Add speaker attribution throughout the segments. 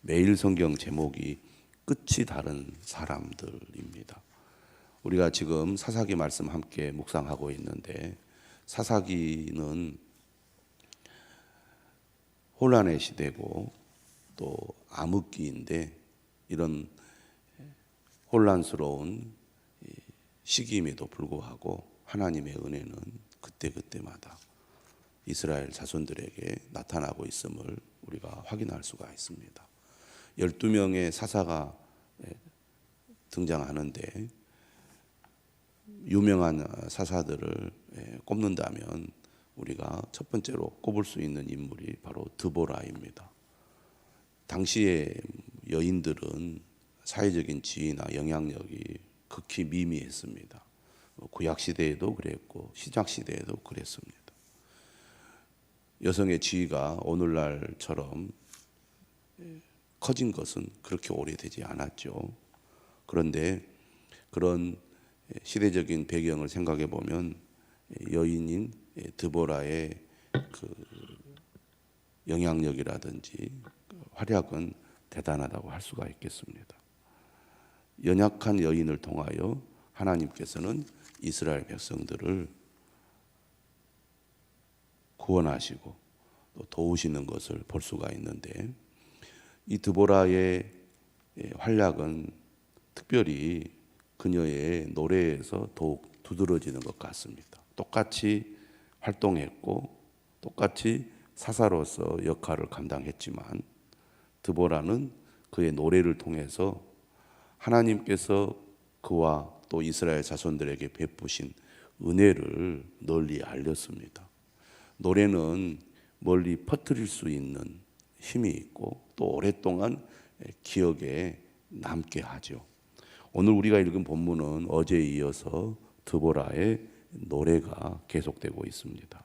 Speaker 1: 매일 성경 제목이 끝이 다른 사람들입니다. 우리가 지금 사사기 말씀 함께 묵상하고 있는데, 사사기는 혼란의 시대고 또 암흑기인데, 이런 혼란스러운 시기임에도 불구하고 하나님의 은혜는 그때그때마다 이스라엘 자손들에게 나타나고 있음을 우리가 확인할 수가 있습니다. 12명의 사사가 등장하는데, 유명한 사사들을 꼽는다면 우리가 첫 번째로 꼽을 수 있는 인물이 바로 드보라입니다. 당시의 여인들은 사회적인 지위나 영향력이 극히 미미했습니다. 구약 시대에도 그랬고 신약 시대에도 그랬습니다. 여성의 지위가 오늘날처럼 커진 것은 그렇게 오래되지 않았죠. 그런데 그런 시대적인 배경을 생각해 보면 여인인 드보라의 그 영향력이라든지 활약은 대단하다고 할 수가 있겠습니다. 연약한 여인을 통하여 하나님께서는 이스라엘 백성들을 구원하시고 또 도우시는 것을 볼 수가 있는데, 이 드보라의 활약은 특별히 그녀의 노래에서 더욱 두드러지는 것 같습니다. 똑같이 활동했고 똑같이 사사로서 역할을 감당했지만, 드보라는 그의 노래를 통해서 하나님께서 그와 또 이스라엘 자손들에게 베푸신 은혜를 널리 알렸습니다. 노래는 멀리 퍼뜨릴 수 있는 힘이 있고 또 오랫동안 기억에 남게 하죠. 오늘 우리가 읽은 본문은 어제에 이어서 드보라의 노래가 계속되고 있습니다.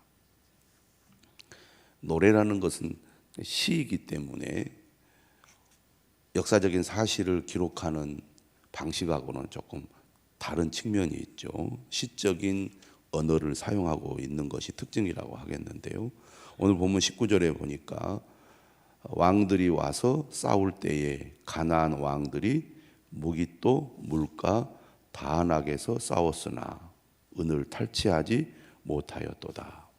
Speaker 1: 노래라는 것은 시이기 때문에 역사적인 사실을 기록하는 방식하고는 조금 다른 측면이 있죠. 시적인 언어를 사용하고 있는 것이 특징이라고 하겠는데요. 오늘 본문 19절에 보니까 왕들이 와서 싸울 때에 가나안 왕들이 무깃도 물가 다한악에서 싸웠으나 은을 탈취하지 못하였도다.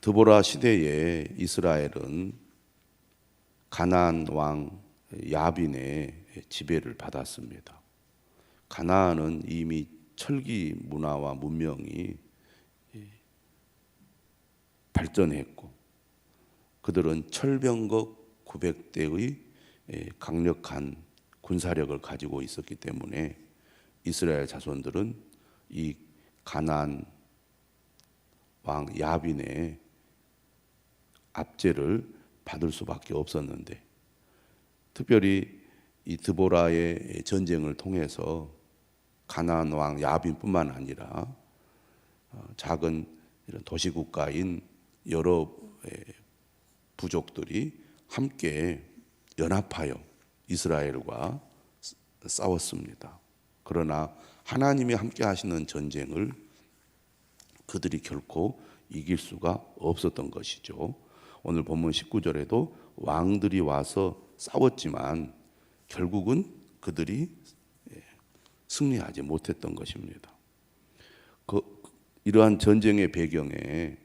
Speaker 1: 드보라 시대에 이스라엘은 가나안 왕 야빈의 지배를 받았습니다. 가나안은 이미 철기 문화와 문명이 발전했고 그들은 철병거 900대의 강력한 군사력을 가지고 있었기 때문에 이스라엘 자손들은 이 가나안 왕 야빈의 압제를 받을 수밖에 없었는데, 특별히 이 드보라의 전쟁을 통해서 가나안 왕 야빈뿐만 아니라 작은 이런 도시국가인 여러 부족들이 함께 연합하여 이스라엘과 싸웠습니다. 그러나 하나님이 함께 하시는 전쟁을 그들이 결코 이길 수가 없었던 것이죠. 오늘 본문 19절에도 왕들이 와서 싸웠지만 결국은 그들이 승리하지 못했던 것입니다. 이러한 전쟁의 배경에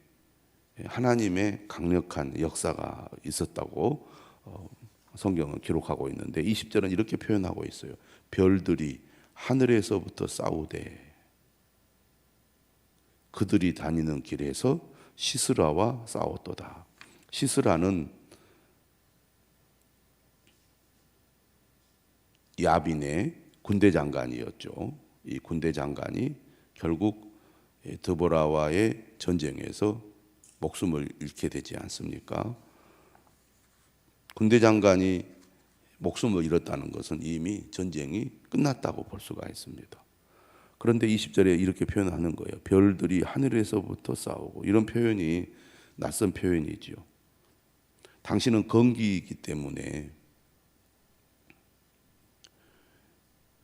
Speaker 1: 하나님의 강력한 역사가 있었다고 성경은 기록하고 있는데, 20절은 이렇게 표현하고 있어요. 별들이 하늘에서부터 싸우되 그들이 다니는 길에서 시스라와 싸웠도다. 시스라는 야빈의 군대 장관이었죠. 이 군대 장관이 결국 드보라와의 전쟁에서 목숨을 잃게 되지 않습니까? 군대 장관이 목숨을 잃었다는 것은 이미 전쟁이 끝났다고 볼 수가 있습니다. 그런데 20절에 이렇게 표현하는 거예요. 별들이 하늘에서부터 싸우고. 이런 표현이 낯선 표현이지요. 당신은 건기이기 때문에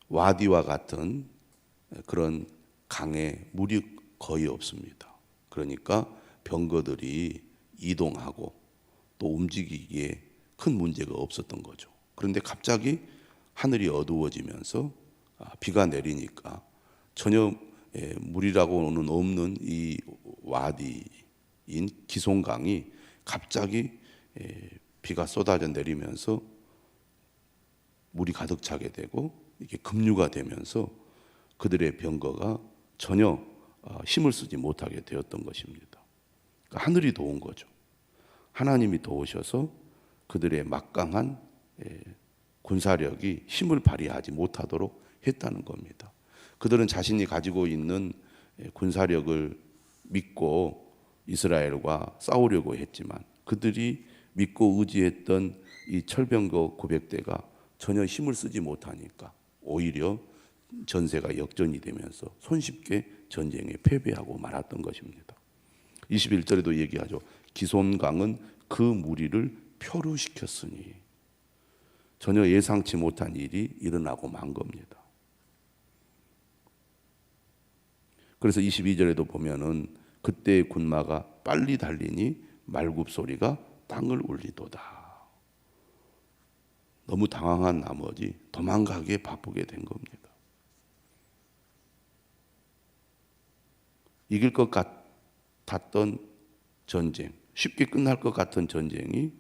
Speaker 1: 와디와 같은 그런 강에 물이 거의 없습니다. 그러니까 병거들이 이동하고 또 움직이기에 큰 문제가 없었던 거죠. 그런데 갑자기 하늘이 어두워지면서 비가 내리니까 전혀 물이라고는 없는 이 와디인 기손강이 갑자기 비가 쏟아져 내리면서 물이 가득 차게 되고 이게 급류가 되면서 그들의 병거가 전혀 힘을 쓰지 못하게 되었던 것입니다. 그러니까 하늘이 도운 거죠. 하나님이 도우셔서 그들의 막강한 군사력이 힘을 발휘하지 못하도록 했다는 겁니다. 그들은 자신이 가지고 있는 군사력을 믿고 이스라엘과 싸우려고 했지만 그들이 믿고 의지했던 이 철병거 900대가 전혀 힘을 쓰지 못하니까 오히려 전세가 역전이 되면서 손쉽게 전쟁에 패배하고 말았던 것입니다. 21절에도 얘기하죠. 기손강은 그 무리를 표류시켰으니 전혀 예상치 못한 일이 일어나고 만 겁니다. 그래서 22절에도 보면은 그때의 군마가 빨리 달리니 말굽소리가 땅을 울리도다. 너무 당황한 나머지 도망가기에 바쁘게 된 겁니다. 이길 것 같았던 전쟁, 쉽게 끝날 것 같은 전쟁이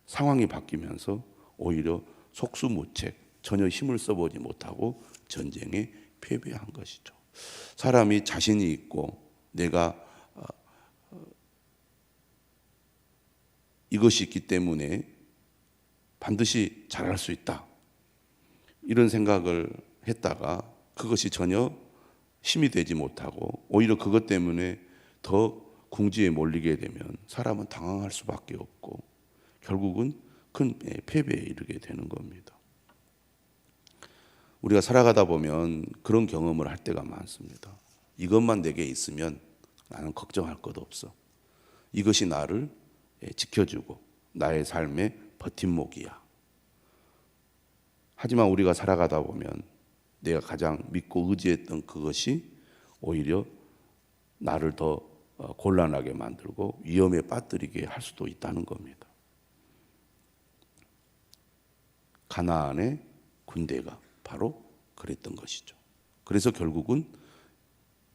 Speaker 1: 상황이 바뀌면서 오히려 속수무책, 전혀 힘을 써보지 못하고 전쟁에 패배한 것이죠. 사람이 자신이 있고 내가 이것이 있기 때문에 반드시 잘할 수 있다, 이런 생각을 했다가 그것이 전혀 힘이 되지 못하고 오히려 그것 때문에 더 궁지에 몰리게 되면 사람은 당황할 수밖에 없고 결국은 큰 패배에 이르게 되는 겁니다. 우리가 살아가다 보면 그런 경험을 할 때가 많습니다. 이것만 내게 있으면 나는 걱정할 것 없어. 이것이 나를 지켜주고 나의 삶의 버팀목이야. 하지만 우리가 살아가다 보면 내가 가장 믿고 의지했던 그것이 오히려 나를 더 곤란하게 만들고 위험에 빠뜨리게 할 수도 있다는 겁니다. 가나안의 군대가 바로 그랬던 것이죠. 그래서 결국은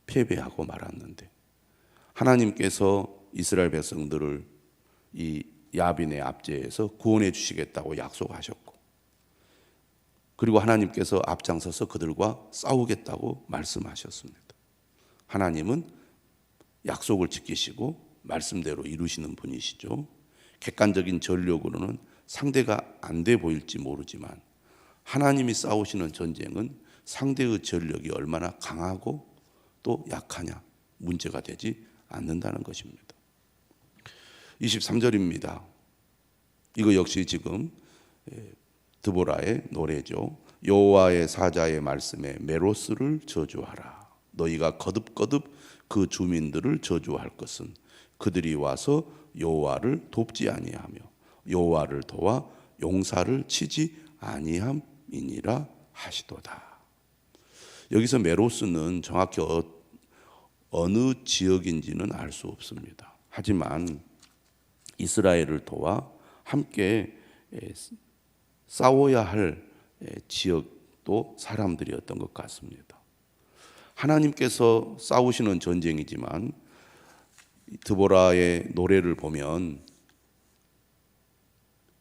Speaker 1: 패배하고 말았는데 하나님께서 이스라엘 백성들을 이 야빈의 압제에서 구원해 주시겠다고 약속하셨고 그리고 하나님께서 앞장서서 그들과 싸우겠다고 말씀하셨습니다. 하나님은 약속을 지키시고 말씀대로 이루시는 분이시죠. 객관적인 전력으로는 상대가 안 돼 보일지 모르지만 하나님이 싸우시는 전쟁은 상대의 전력이 얼마나 강하고 또 약하냐 문제가 되지 않는다는 것입니다. 23절입니다. 이거 역시 지금 드보라의 노래죠. 여호와의 사자의 말씀에 메로스를 저주하라. 너희가 거듭거듭 그 주민들을 저주할 것은 그들이 와서 여호와를 돕지 아니하며 여호와를 도와 용사를 치지 아니함이니라 하시도다. 여기서 메로스는 정확히 어느 지역인지는 알 수 없습니다. 하지만 이스라엘을 도와 함께 싸워야 할 지역도 사람들이었던 것 같습니다. 하나님께서 싸우시는 전쟁이지만 드보라의 노래를 보면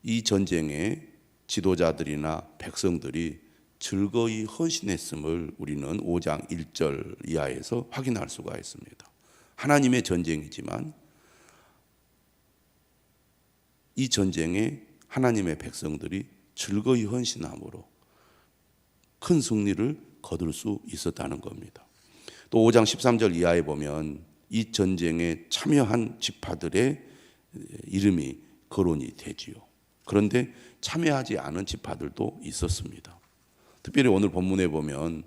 Speaker 1: 이 전쟁에 지도자들이나 백성들이 즐거이 헌신했음을 우리는 5장 1절 이하에서 확인할 수가 있습니다. 하나님의 전쟁이지만 이 전쟁에 하나님의 백성들이 즐거이 헌신함으로 큰 승리를 거둘 수 있었다는 겁니다. 또 5장 13절 이하에 보면 이 전쟁에 참여한 지파들의 이름이 거론이 되지요. 그런데 참여하지 않은 지파들도 있었습니다. 특별히 오늘 본문에 보면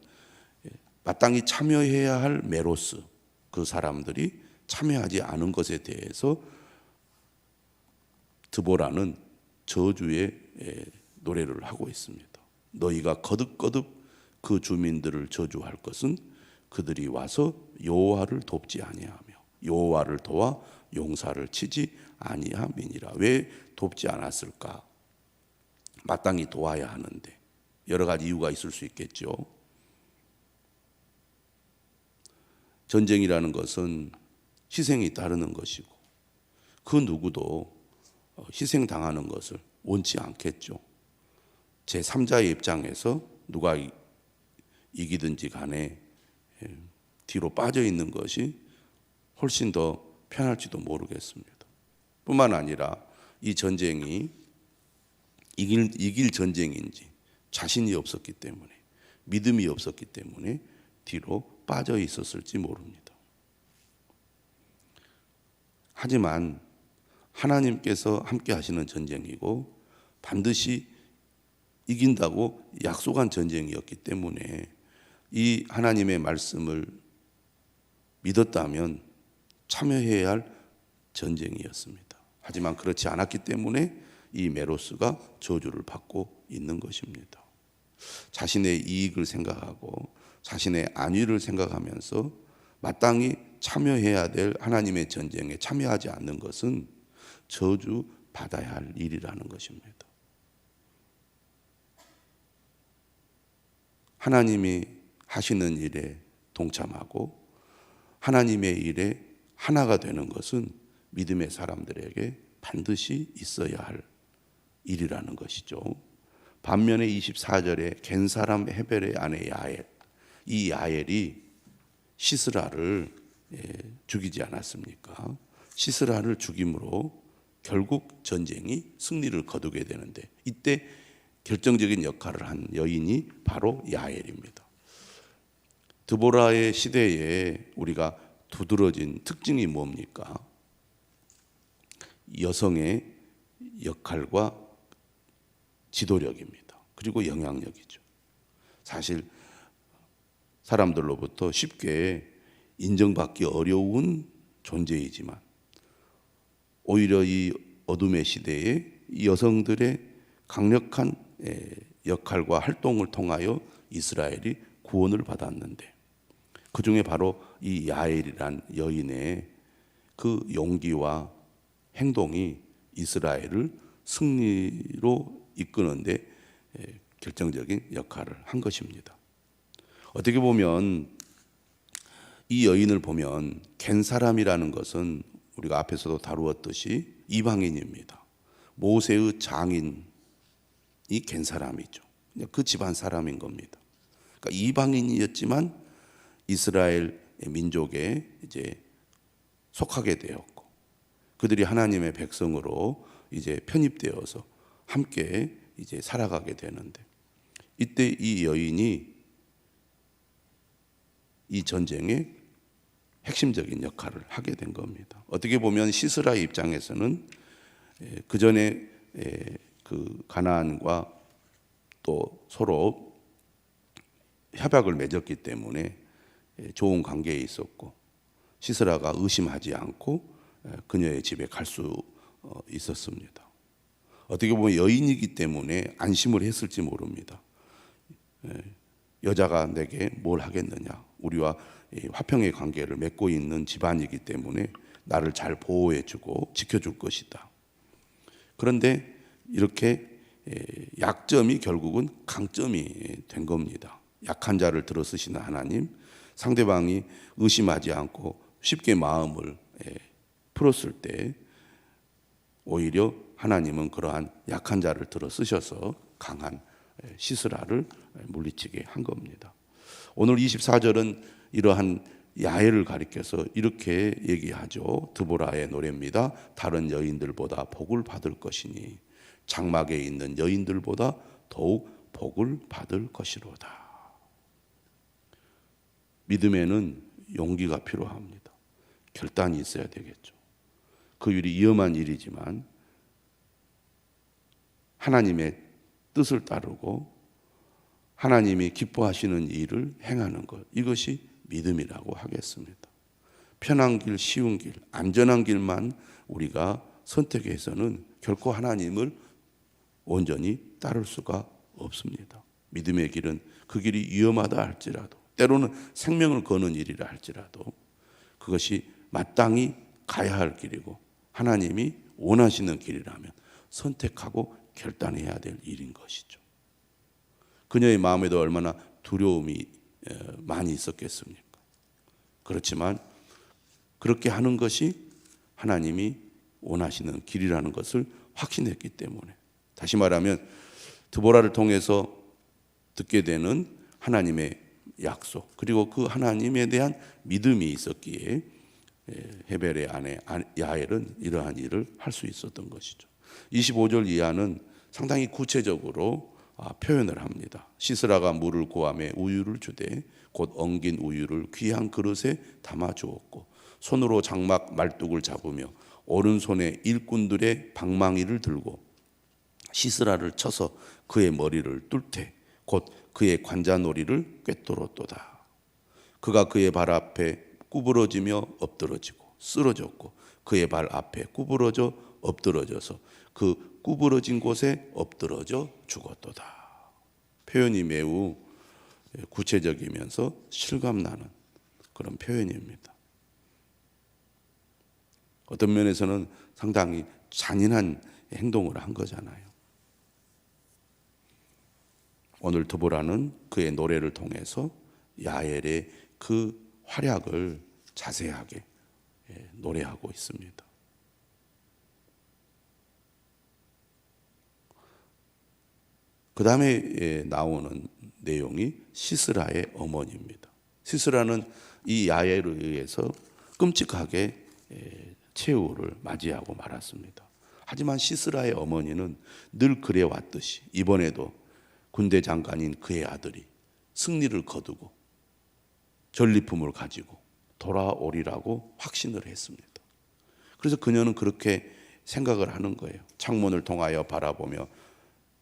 Speaker 1: 마땅히 참여해야 할 메로스, 그 사람들이 참여하지 않은 것에 대해서 드보라는 저주의 노래를 하고 있습니다. 너희가 거듭거듭 그 주민들을 저주할 것은 그들이 와서 여호와를 돕지 아니하며 여호와를 도와 용사를 치지 아니함이니라. 왜 돕지 않았을까? 마땅히 도와야 하는데 여러 가지 이유가 있을 수 있겠죠. 전쟁이라는 것은 희생이 따르는 것이고 그 누구도 희생당하는 것을 원치 않겠죠. 제3자의 입장에서 누가 이기든지 간에 뒤로 빠져 있는 것이 훨씬 더 편할지도 모르겠습니다. 뿐만 아니라 이 전쟁이 이길 전쟁인지 자신이 없었기 때문에, 믿음이 없었기 때문에 뒤로 빠져 있었을지 모릅니다. 하지만 하나님께서 함께 하시는 전쟁이고 반드시 이긴다고 약속한 전쟁이었기 때문에 이 하나님의 말씀을 믿었다면 참여해야 할 전쟁이었습니다. 하지만 그렇지 않았기 때문에 이 메로스가 저주를 받고 있는 것입니다. 자신의 이익을 생각하고 자신의 안위를 생각하면서 마땅히 참여해야 될 하나님의 전쟁에 참여하지 않는 것은 저주 받아야 할 일이라는 것입니다. 하나님이 하시는 일에 동참하고 하나님의 일에 하나가 되는 것은 믿음의 사람들에게 반드시 있어야 할 일이라는 것이죠. 반면에 24절에 겐사람 헤벨의 아내 야엘, 이 야엘이 시스라를 죽이지 않았습니까? 시스라를 죽임으로 결국 전쟁이 승리를 거두게 되는데 이때 결정적인 역할을 한 여인이 바로 야엘입니다. 드보라의 시대에 우리가 두드러진 특징이 뭡니까? 여성의 역할과 지도력입니다. 그리고 영향력이죠. 사실 사람들로부터 쉽게 인정받기 어려운 존재이지만 오히려 이 어둠의 시대에 여성들의 강력한 역할과 활동을 통하여 이스라엘이 구원을 받았는데 그 중에 바로 이 야엘이란 여인의 그 용기와 행동이 이스라엘을 승리로 이끄는데 결정적인 역할을 한 것입니다. 어떻게 보면 이 여인을 보면 겐 사람이라는 것은 우리가 앞에서도 다루었듯이 이방인입니다. 모세의 장인이 겐 사람이죠. 그 집안 사람인 겁니다. 그러니까 이방인이었지만 이스라엘 민족에 이제 속하게 되었고 그들이 하나님의 백성으로 이제 편입되어서 함께 이제 살아가게 되는데 이때 이 여인이 이 전쟁에 핵심적인 역할을 하게 된 겁니다. 어떻게 보면 시스라의 입장에서는 그 전에 그 가나안과 또 서로 협약을 맺었기 때문에 좋은 관계에 있었고 시스라가 의심하지 않고 그녀의 집에 갈 수 있었습니다. 어떻게 보면 여인이기 때문에 안심을 했을지 모릅니다. 여자가 내게 뭘 하겠느냐? 우리와 화평의 관계를 맺고 있는 집안이기 때문에 나를 잘 보호해주고 지켜줄 것이다. 그런데 이렇게 약점이 결국은 강점이 된 겁니다. 약한 자를 들어쓰시는 하나님, 상대방이 의심하지 않고 쉽게 마음을 풀었을 때 오히려 하나님은 그러한 약한 자를 들어쓰셔서 강한 시스라를 물리치게 한 겁니다. 오늘 24절은 이러한 야엘을 가리켜서 이렇게 얘기하죠. 드보라의 노래입니다. 다른 여인들보다 복을 받을 것이니 장막에 있는 여인들보다 더욱 복을 받을 것이로다. 믿음에는 용기가 필요합니다. 결단이 있어야 되겠죠. 그 일이 위험한 일이지만 하나님의 뜻을 따르고 하나님이 기뻐하시는 일을 행하는 것, 이것이 믿음이라고 하겠습니다. 편한 길, 쉬운 길, 안전한 길만 우리가 선택해서는 결코 하나님을 온전히 따를 수가 없습니다. 믿음의 길은 그 길이 위험하다 할지라도 때로는 생명을 거는 일이라 할지라도 그것이 마땅히 가야 할 길이고 하나님이 원하시는 길이라면 선택하고 결단해야 될 일인 것이죠. 그녀의 마음에도 얼마나 두려움이 많이 있었겠습니까? 그렇지만 그렇게 하는 것이 하나님이 원하시는 길이라는 것을 확신했기 때문에, 다시 말하면 드보라를 통해서 듣게 되는 하나님의 약속, 그리고 그 하나님에 대한 믿음이 있었기에 헤벨의 아내 야엘은 이러한 일을 할 수 있었던 것이죠. 25절 이하는 상당히 구체적으로 표현을 합니다. 시스라가 물을 구하며 우유를 주되 곧 엉긴 우유를 귀한 그릇에 담아 주었고 손으로 장막 말뚝을 잡으며 오른손에 일꾼들의 방망이를 들고 시스라를 쳐서 그의 머리를 뚫되 곧 그의 관자놀이를 꿰뚫었도다. 그가 그의 발 앞에 구부러지며 엎드러지고 쓰러졌고 그의 발 앞에 구부러져 엎드러져서 그 구부러진 곳에 엎드러져 죽었도다. 표현이 매우 구체적이면서 실감나는 그런 표현입니다. 어떤 면에서는 상당히 잔인한 행동을 한 거잖아요. 오늘 드보라는 그의 노래를 통해서 야엘의 그 활약을 자세하게 노래하고 있습니다. 그 다음에 나오는 내용이 시스라의 어머니입니다. 시스라는 이 야엘에 의해서 끔찍하게 최후를 맞이하고 말았습니다. 하지만 시스라의 어머니는 늘 그래왔듯이 이번에도 군대 장관인 그의 아들이 승리를 거두고 전리품을 가지고 돌아오리라고 확신을 했습니다. 그래서 그녀는 그렇게 생각을 하는 거예요. 창문을 통하여 바라보며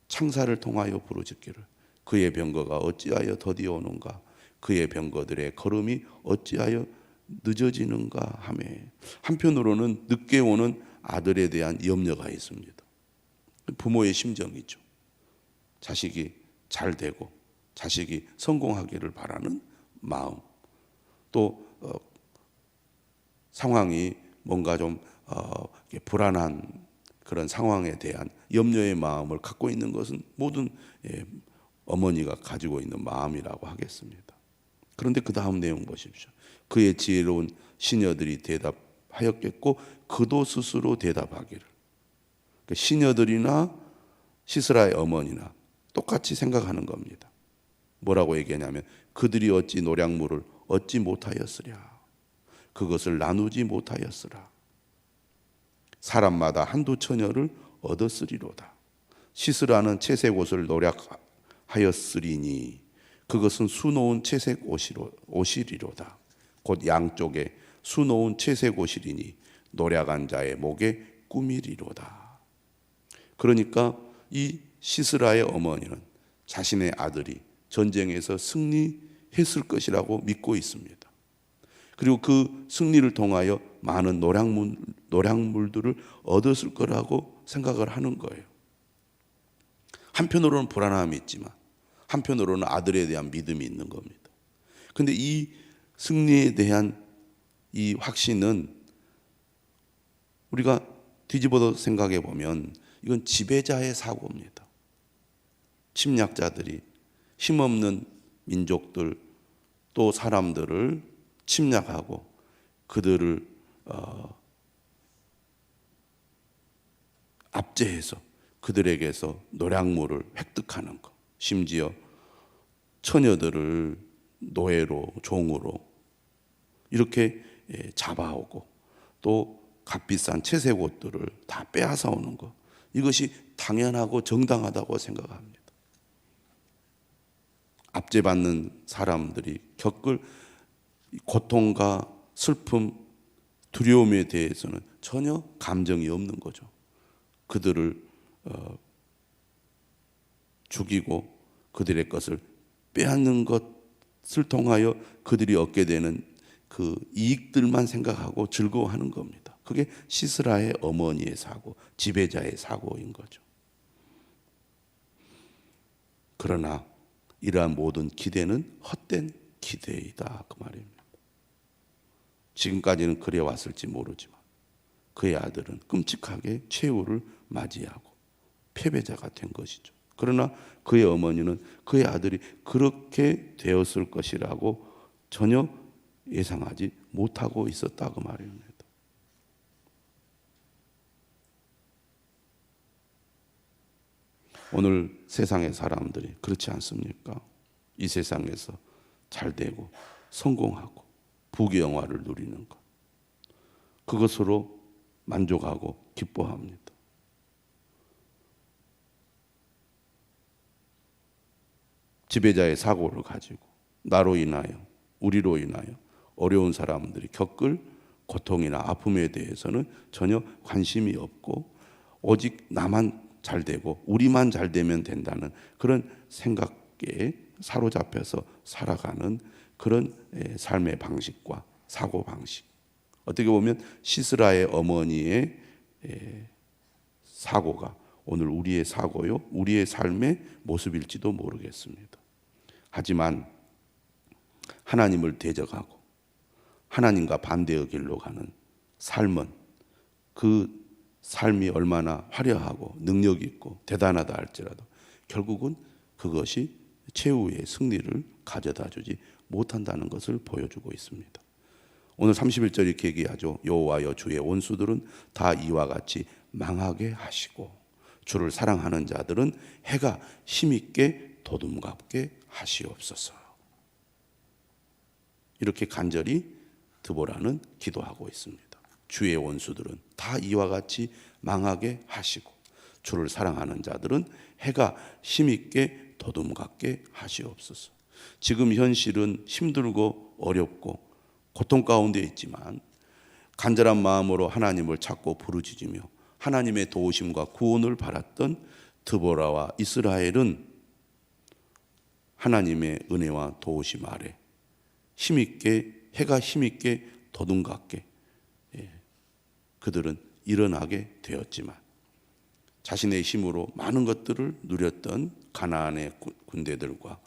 Speaker 1: 창사를 통하여 부르짖기를 그의 병거가 어찌하여 더디어 오는가, 그의 병거들의 걸음이 어찌하여 늦어지는가 하며, 한편으로는 늦게 오는 아들에 대한 염려가 있습니다. 부모의 심정이죠. 자식이 잘 되고 자식이 성공하기를 바라는 마음, 또 상황이 뭔가 좀 불안한 그런 상황에 대한 염려의 마음을 갖고 있는 것은 모든 어머니가 가지고 있는 마음이라고 하겠습니다. 그런데 그 다음 내용 보십시오. 그의 지혜로운 시녀들이 대답하였겠고 그도 스스로 대답하기를. 시녀들이나 시스라의 어머니나 똑같이 생각하는 겁니다. 뭐라고 얘기하냐면 그들이 어찌 노량물을 얻지 못하였으랴, 그것을 나누지 못하였으라. 사람마다 한두 처녀를 얻었으리로다. 시스라는 채색 옷을 노략하였으리니 그것은 수놓은 채색 옷이리로다. 곧 양쪽에 수놓은 채색 옷이리니 노략한 자의 목에 꿈이리로다. 그러니까 이 시스라의 어머니는 자신의 아들이 전쟁에서 승리했을 것이라고 믿고 있습니다. 그리고 그 승리를 통하여 많은 노량물들을 얻었을 거라고 생각을 하는 거예요. 한편으로는 불안함이 있지만 한편으로는 아들에 대한 믿음이 있는 겁니다. 그런데 이 승리에 대한 이 확신은 우리가 뒤집어서 생각해 보면 이건 지배자의 사고입니다. 침략자들이 힘없는 민족들 또 사람들을 침략하고 그들을 압제해서 그들에게서 노략물을 획득하는 것, 심지어 처녀들을 노예로 종으로 이렇게 잡아오고 또 값비싼 채색 옷들을 다 빼앗아 오는 것, 이것이 당연하고 정당하다고 생각합니다. 압제받는 사람들이 겪을 고통과 슬픔, 두려움에 대해서는 전혀 감정이 없는 거죠. 그들을 죽이고 그들의 것을 빼앗는 것을 통하여 그들이 얻게 되는 그 이익들만 생각하고 즐거워하는 겁니다. 그게 시스라의 어머니의 사고, 지배자의 사고인 거죠. 그러나 이러한 모든 기대는 헛된 기대이다, 그 말입니다. 지금까지는 그래 왔을지 모르지만 그의 아들은 끔찍하게 최후를 맞이하고 패배자가 된 것이죠. 그러나 그의 어머니는 그의 아들이 그렇게 되었을 것이라고 전혀 예상하지 못하고 있었다고 말입니다. 오늘 세상의 사람들이 그렇지 않습니까? 이 세상에서 잘 되고 성공하고 부귀영화를 누리는 것, 그것으로 만족하고 기뻐합니다. 지배자의 사고를 가지고 나로 인하여, 우리로 인하여 어려운 사람들이 겪을 고통이나 아픔에 대해서는 전혀 관심이 없고 오직 나만 잘 되고 우리만 잘 되면 된다는 그런 생각에 사로잡혀서 살아가는 그런 삶의 방식과 사고 방식, 어떻게 보면 시스라의 어머니의 사고가 오늘 우리의 사고요, 우리의 삶의 모습일지도 모르겠습니다. 하지만 하나님을 대적하고 하나님과 반대의 길로 가는 삶은 그 삶이 얼마나 화려하고 능력 있고 대단하다 할지라도 결국은 그것이 최후의 승리를 가져다 주지 못한다는 것을 보여주고 있습니다. 오늘 31절 이렇게 얘기하죠. 여호와여 주의 원수들은 다 이와 같이 망하게 하시고 주를 사랑하는 자들은 해가 힘있게 도둠갑게 하시옵소서. 이렇게 간절히 드보라는 기도하고 있습니다. 주의 원수들은 다 이와 같이 망하게 하시고 주를 사랑하는 자들은 해가 힘있게 도둠갑게 하시옵소서. 지금 현실은 힘들고 어렵고 고통 가운데 있지만 간절한 마음으로 하나님을 찾고 부르짖으며 하나님의 도우심과 구원을 바랐던 드보라와 이스라엘은 하나님의 은혜와 도우심 아래 힘있게, 해가 힘있게 도둠갑게 그들은 일어나게 되었지만 자신의 힘으로 많은 것들을 누렸던 가나안의 군대들과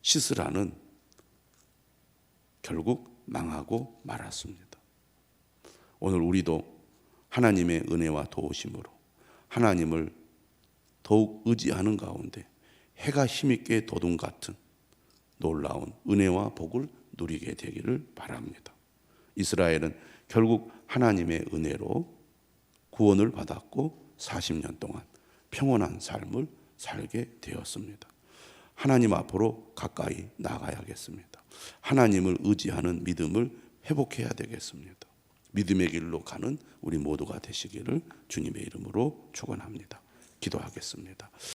Speaker 1: 시스라는 결국 망하고 말았습니다. 오늘 우리도 하나님의 은혜와 도우심으로 하나님을 더욱 의지하는 가운데 해가 힘있게 도둠 같은 놀라운 은혜와 복을 누리게 되기를 바랍니다. 이스라엘은 결국 하나님의 은혜로 구원을 받았고 40년 동안 평온한 삶을 살게 되었습니다. 하나님 앞으로 가까이 나가야겠습니다. 하나님을 의지하는 믿음을 회복해야 되겠습니다. 믿음의 길로 가는 우리 모두가 되시기를 주님의 이름으로 축원합니다. 기도하겠습니다.